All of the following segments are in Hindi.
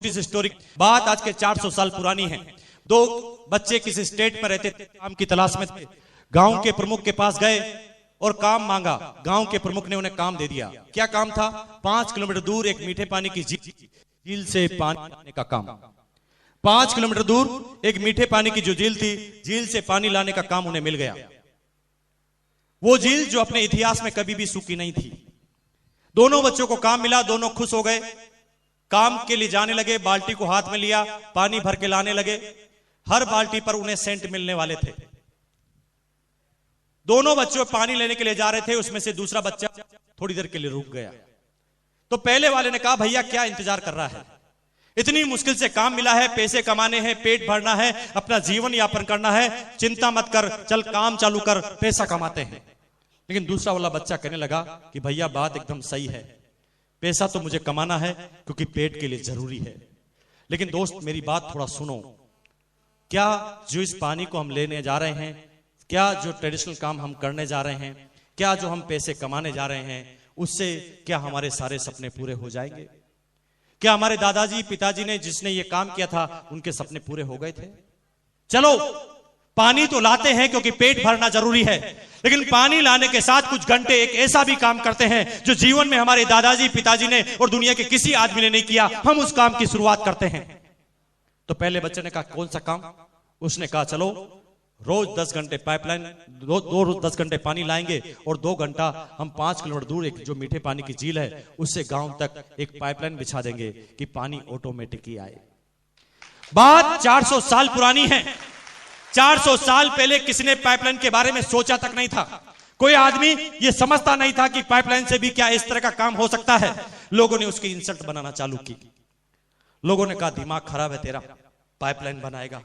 हिस्टोरिक बात आज के 400 साल पुरानी है। दो बच्चे किसी स्टेट पर रहते थे, काम की तलाश में थे। गांव के प्रमुख के पास गए और काम मांगा। गांव के प्रमुख ने उन्हें काम दे दिया। क्या काम था? 5 किलोमीटर दूर एक मीठे पानी की झील से पानी लाने का काम। 5 किलोमीटर दूर एक मीठे पानी की जो झील थी, झील से पानी लाने का काम उन्हें मिल गया। वो झील जो अपने इतिहास में कभी भी सूखी नहीं थी। दोनों बच्चों को काम मिला, दोनों खुश हो गए। काम के लिए जाने लगे, बाल्टी को हाथ में लिया, पानी भर के लाने लगे। हर बाल्टी पर उन्हें सेंट मिलने वाले थे। दोनों बच्चों पानी लेने के लिए जा रहे थे, उसमें से दूसरा बच्चा थोड़ी देर के लिए रुक गया। तो पहले वाले ने कहा, भैया क्या इंतजार कर रहा है? इतनी मुश्किल से काम मिला है, पैसे कमाने हैं, पेट भरना है, अपना जीवन यापन करना है, चिंता मत कर, चल काम चालू कर, पैसा कमाते हैं। लेकिन दूसरा वाला बच्चा कहने लगा कि भैया बात एकदम सही है, पैसा तो मुझे कमाना है क्योंकि पेट के लिए जरूरी है। लेकिन दोस्त मेरी बात थोड़ा सुनो, क्या जो इस पानी को हम लेने जा रहे हैं, क्या जो ट्रेडिशनल काम हम करने जा रहे हैं, क्या जो हम पैसे कमाने जा रहे हैं, उससे क्या हमारे सारे सपने पूरे हो जाएंगे? क्या हमारे दादाजी पिताजी ने जिसने ये काम किया था उनके सपने पूरे हो गए थे? चलो पानी तो लाते हैं क्योंकि पेट भरना जरूरी है, लेकिन पानी लाने के साथ कुछ घंटे एक ऐसा भी काम करते हैं जो जीवन में हमारे दादाजी पिताजी ने और दुनिया के किसी आदमी ने नहीं किया, हम उस काम की शुरुआत करते हैं। तो पहले बच्चे ने कहा कौन सा काम? उसने कहा चलो रोज 10 घंटे पाइपलाइन, रोज 10 घंटे पानी लाएंगे और 2 घंटा हम 5 किलोमीटर दूर एक जो मीठे पानी की झील है उससे गांव तक एक पाइपलाइन बिछा देंगे कि पानी ऑटोमेटिक ही आए। बात 400 साल पुरानी है। 400 साल पहले किसी ने पाइपलाइन के बारे में सोचा तक नहीं था। कोई आदमी ये समझता नहीं था कि पाइपलाइन से भी क्या इस तरह का काम हो सकता है। लोगों ने उसकी इंसल्ट बनाना चालू की। लोगों ने कहा दिमाग खराब है तेरा, पाइपलाइन बनाएगा?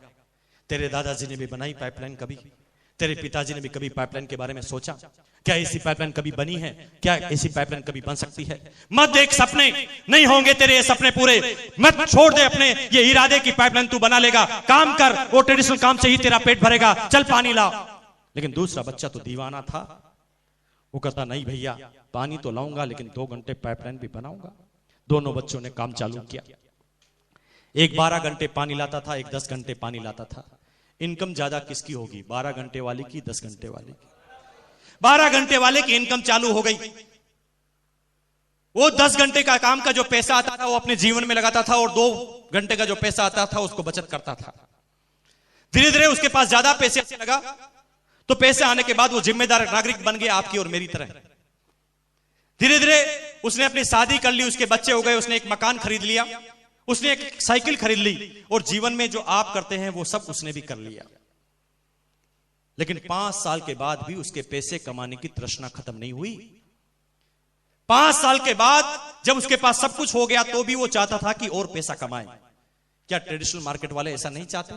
तेरे दादाजी ने भी बनाई पाइपलाइन कभी? तेरे पिताजी ने भी कभी पाइपलाइन के बारे में सोचा? क्या ऐसी पाइपलाइन कभी बनी है? क्या ऐसी पाइपलाइन कभी बन सकती है? मत देख सपने, नहीं होंगे तेरे ये सपने पूरे। मत छोड़ दे अपने ये इरादे की पाइपलाइन तू बना लेगा। काम कर, वो ट्रेडिशनल काम से ही तेरा पेट भरेगा, चल पानी ला। लेकिन दूसरा बच्चा तो दीवाना था। वो कहता नहीं भैया पानी तो लाऊंगा लेकिन 2 घंटे पाइपलाइन भी बनाऊंगा। दोनों बच्चों ने काम चालू किया। एक 12 घंटे पानी लाता था, एक 10 घंटे पानी लाता था। इनकम ज्यादा किसकी होगी, 12 घंटे वाले की 10 घंटे वाले की? 12 घंटे वाले की इनकम चालू हो गई। वो 10 घंटे का काम का जो पैसा आता था वो अपने जीवन में लगाता था और 2 घंटे का जो पैसा आता था उसको बचत करता था। धीरे धीरे उसके पास ज्यादा पैसे आने लगा, तो पैसे आने के बाद वो जिम्मेदार नागरिक बन गया आपकी और मेरी तरह। धीरे धीरे उसने अपनी शादी कर ली, उसके बच्चे हो गए, उसने एक मकान खरीद लिया, उसने एक साइकिल खरीद ली और जीवन में जो आप करते हैं वो सब उसने भी कर लिया। लेकिन 5 साल के बाद भी उसके पैसे कमाने की तृष्णा खत्म नहीं हुई। 5 साल के बाद जब उसके पास सब कुछ हो गया तो भी वो चाहता था कि और पैसा कमाए। क्या ट्रेडिशनल मार्केट वाले ऐसा नहीं चाहते?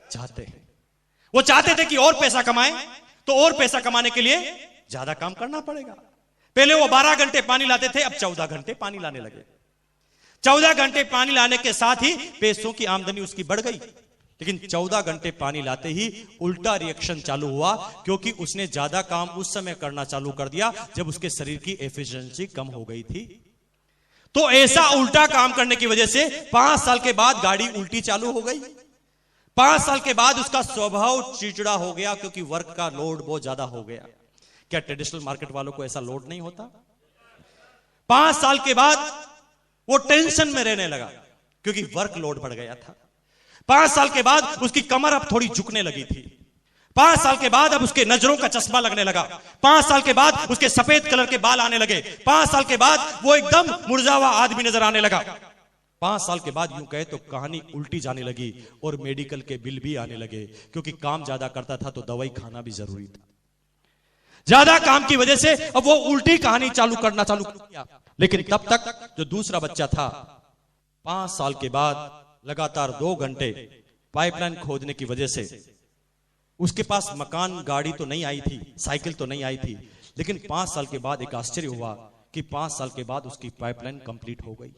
चाहते हैं। वो चाहते थे कि और पैसा कमाए, तो और पैसा कमाने के लिए ज्यादा काम करना पड़ेगा। पहले वो 12 घंटे पानी लाते थे, अब 14 घंटे पानी लाने लगे। 14 घंटे पानी लाने के साथ ही पैसों की आमदनी उसकी बढ़ गई। लेकिन 14 घंटे पानी लाते ही उल्टा रिएक्शन चालू हुआ, क्योंकि उसने ज्यादा काम उस समय करना चालू कर दिया जब उसके शरीर की एफिशिएंसी कम हो गई थी। तो ऐसा उल्टा काम करने की वजह से 5 साल के बाद गाड़ी उल्टी चालू हो गई। 5 साल के बाद उसका स्वभाव चिड़चिड़ा हो गया, क्योंकि वर्क का लोड बहुत ज्यादा हो गया। क्या ट्रेडिशनल मार्केट वालों को ऐसा लोड नहीं होता? 5 साल के बाद वो टेंशन में रहने लगा क्योंकि वर्क लोड बढ़ गया था। 5 साल के बाद उसकी कमर अब थोड़ी झुकने लगी थी। 5 साल के बाद अब उसके नजरों का चश्मा लगने लगा। 5 साल के बाद उसके सफेद कलर के बाल आने लगे। 5 साल के बाद वो एकदम मुरझा हुआ आदमी नजर आने लगा। 5 साल के बाद यूं कहे तो कहानी उल्टी जाने लगी और मेडिकल के बिल भी आने लगे, क्योंकि काम ज्यादा करता था तो दवाई खाना भी जरूरी था। ज्यादा काम की वजह से अब वो उल्टी कहानी चालू किया। लेकिन तब तक जो दूसरा बच्चा था, 5 साल के बाद लगातार 2 घंटे पाइपलाइन खोदने की वजह से उसके पास मकान गाड़ी तो नहीं आई थी, साइकिल तो नहीं आई थी, लेकिन 5 साल के बाद एक आश्चर्य हुआ कि 5 साल के बाद उसकी पाइपलाइन कंप्लीट हो गई।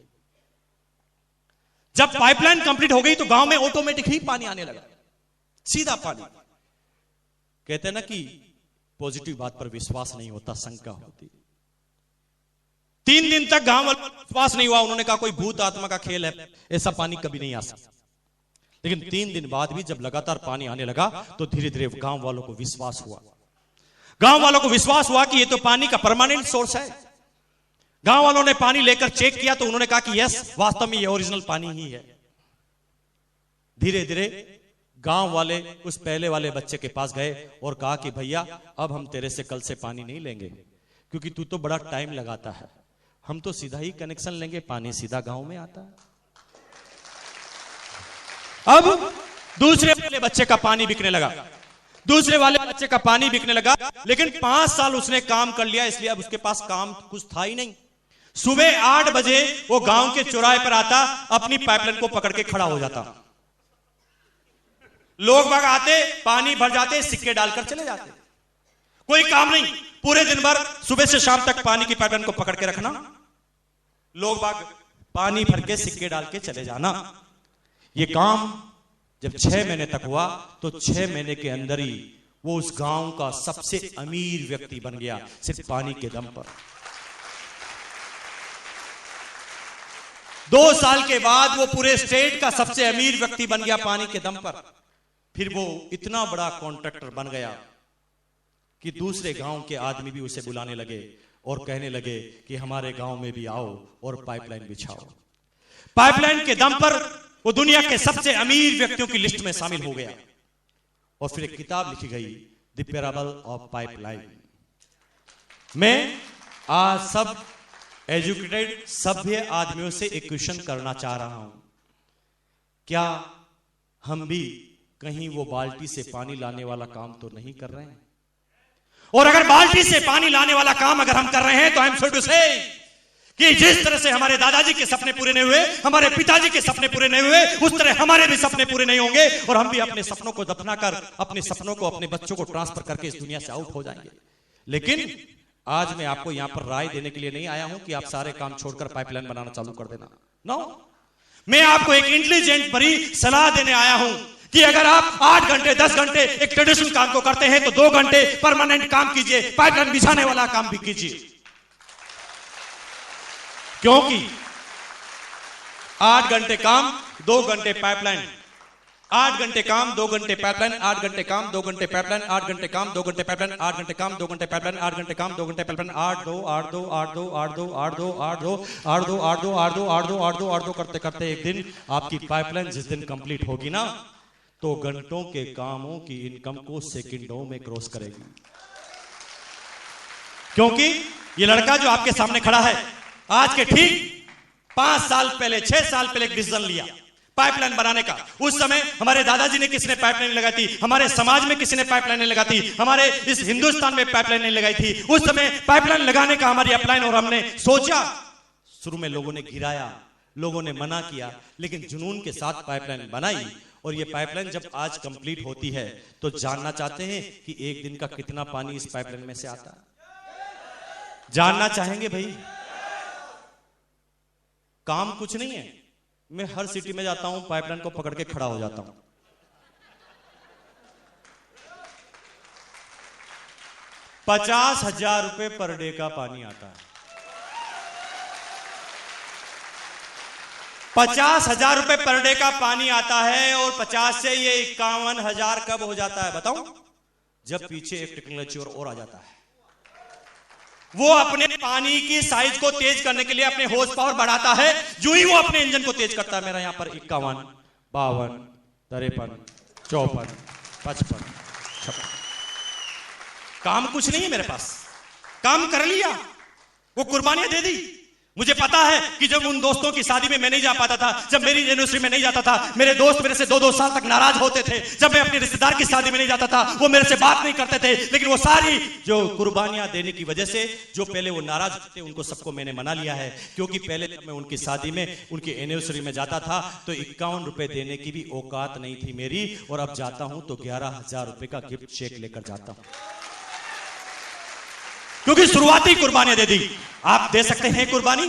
जब पाइपलाइन कंप्लीट हो गई तो गांव में ऑटोमेटिक ही पानी आने लगा, सीधा पानी। कहते हैं ना कि पॉजिटिव बात पर विश्वास नहीं होता, शंका होती। 3 दिन तक गांव वालों को विश्वास नहीं हुआ। उन्होंने कहा कोई भूत आत्मा का खेल है, ऐसा पानी कभी नहीं आ सकता। लेकिन 3 दिन बाद भी जब लगातार पानी आने लगा तो धीरे धीरे गांव वालों को विश्वास हुआ। गांव वालों को विश्वास हुआ कि ये तो पानी का परमानेंट सोर्स है। गांव वालों ने पानी लेकर चेक किया तो उन्होंने कहा कि यस, वास्तव में ये ओरिजिनल पानी ही है। धीरे धीरे गांव वाले उस पहले वाले बच्चे के पास गए और कहा कि भैया अब हम तेरे से कल से पानी नहीं लेंगे, क्योंकि तू तो बड़ा टाइम लगाता है। हम तो सीधा ही कनेक्शन लेंगे, पानी सीधा गांव में आता है। अब दूसरे वाले बच्चे का पानी बिकने लगा, दूसरे वाले बच्चे का पानी बिकने लगा। लेकिन 5 साल उसने काम कर लिया, इसलिए अब उसके पास काम कुछ था ही नहीं। सुबह 8 बजे वो गांव के चौराहे पर आता, अपनी पाइपलाइन को पकड़ के खड़ा हो जाता। लोग बाग आते, पानी भर जाते, सिक्के डालकर चले जाते। कोई काम नहीं, पूरे दिन भर सुबह से शाम तक पानी की पाइपलाइन को पकड़ के रखना, लोग बाग पानी भर के सिक्के डाल के चले जाना। ये काम जब 6 महीने तक हुआ तो 6 महीने के अंदर ही वो उस गांव का सबसे अमीर व्यक्ति बन गया, सिर्फ पानी के दम पर। 2 साल के बाद वो पूरे स्टेट का सबसे अमीर व्यक्ति बन गया पानी के दम पर। फिर वो इतना बड़ा कॉन्ट्रैक्टर बन गया कि दूसरे गांव के आदमी भी उसे बुलाने लगे और कहने लगे कि हमारे गांव में भी आओ और पाइपलाइन बिछाओ। पाइपलाइन के दम पर वो दुनिया के सबसे अमीर व्यक्तियों की लिस्ट में शामिल हो गया। और फिर एक किताब लिखी गई, द पैराबल ऑफ पाइपलाइन। मैं आज सब एजुकेटेड सभ्य आदमियों से एक क्वेश्चन करना चाह रहा हूं, क्या हम भी कहीं वो बाल्टी से पानी लाने वाला काम तो नहीं कर रहे हैं? और अगर बाल्टी से पानी लाने वाला काम अगर हम कर रहे हैं तो आई एम सॉरी टू से कि जिस तरह से हमारे दादाजी के सपने पूरे नहीं हुए, हमारे पिताजी के सपने पूरे नहीं हुए, उस तरह हमारे भी सपने पूरे नहीं होंगे और हम भी अपने सपनों को दफना कर, अपने सपनों को अपने बच्चों को ट्रांसफर करके इस दुनिया से आउट हो जाएंगे। लेकिन आज मैं आपको यहां पर राय देने के लिए नहीं आया हूं कि आप सारे काम छोड़कर पाइपलाइन बनाना चालू कर देना। नो, मैं आपको एक इंटेलिजेंट भरी सलाह देने आया हूं कि अगर आप 8 घंटे 10 घंटे एक ट्रेडिशनल काम को करते हैं तो 2 घंटे परमानेंट काम कीजिए, पाइपलाइन बिछाने वाला काम भी कीजिए। क्योंकि 8 घंटे काम 2 घंटे पाइपलाइन, 8 घंटे काम 2 घंटे पाइपलाइन, 8 घंटे काम 2 घंटे पाइपलाइन, 8 घंटे काम 2 घंटे पाइपलाइन, 8 घंटे काम 2 घंटे पाइपलाइन, 8 घंटे काम 2 घंटे पाइपलाइन, 8 2 8 2 8 2 8 2 8 2 8 2 8 2 8 2 8 2 8 2 8 2 8 2 करते करते एक दिन आपकी पाइपलाइन जिस दिन कंप्लीट होगी ना तो घंटों के कामों की इनकम को सेकंडों में क्रॉस करेगी। क्योंकि ये लड़का जो आपके सामने खड़ा है, आज के ठीक 5 साल पहले 6 साल पहले एक डिसीजन लिया पाइपलाइन बनाने का। उस समय हमारे दादाजी ने किसी ने पाइपलाइन लगाई थी, हमारे समाज में किसी ने पाइपलाइन लगाई थी, हमारे इस हिंदुस्तान में पाइपलाइन नहीं लगाई थी। उस समय पाइपलाइन लगाने का हमारी अपलाइन और हमने सोचा। शुरू में लोगों ने घिराया, लोगों ने मना किया, लेकिन जुनून के साथ पाइपलाइन बनाई। और ये पाइपलाइन जब आज कंप्लीट होती है तो जानना चाहते हैं कि एक दिन का कितना पानी इस पाइपलाइन में से आता है? जानना चाहेंगे भाई? काम कुछ नहीं है, मैं हर सिटी में जाता हूं, पाइपलाइन को पकड़ के खड़ा हो जाता हूं। ₹50,000 पर डे का पानी आता है। 50,000 पर डे का पानी आता है और 50 से ये 51,000 कब हो जाता है बताऊं? जब पीछे एक टेक्नोलॉजी और आ जाता है। वो अपने पानी की साइज को तेज करने के लिए अपने हॉर्स पावर बढ़ाता है। जो ही वो अपने इंजन को तेज करता है, मेरा यहां पर 51, 52, 53, 54, 55, 56, काम कुछ नहीं है मेरे पास, काम कर लिया, वो कुर्बानियां दे दी। मुझे पता है कि जब उन दोस्तों की शादी में मैं नहीं जा पाता था, जब मेरी एनिवर्सरी में नहीं जाता था, मेरे दोस्त मेरे से 2-2 साल तक नाराज होते थे। जब मैं अपने रिश्तेदार की शादी में नहीं जाता था, वो मेरे से बात नहीं करते थे। लेकिन वो सारी जो कुर्बानियां देने की वजह से, जो पहले वो नाराज थे, उनको सबको मैंने मना लिया है। क्योंकि पहले जब मैं उनकी शादी में, उनकी एनिवर्सरी में जाता था तो ₹51 देने की भी औकात नहीं थी मेरी, और अब जाता हूं तो ₹11,000 का गिफ्ट चेक लेकर जाता हूं, क्योंकि शुरुआती कुर्बानियां दे दी। आप दे सकते हैं कुर्बानी?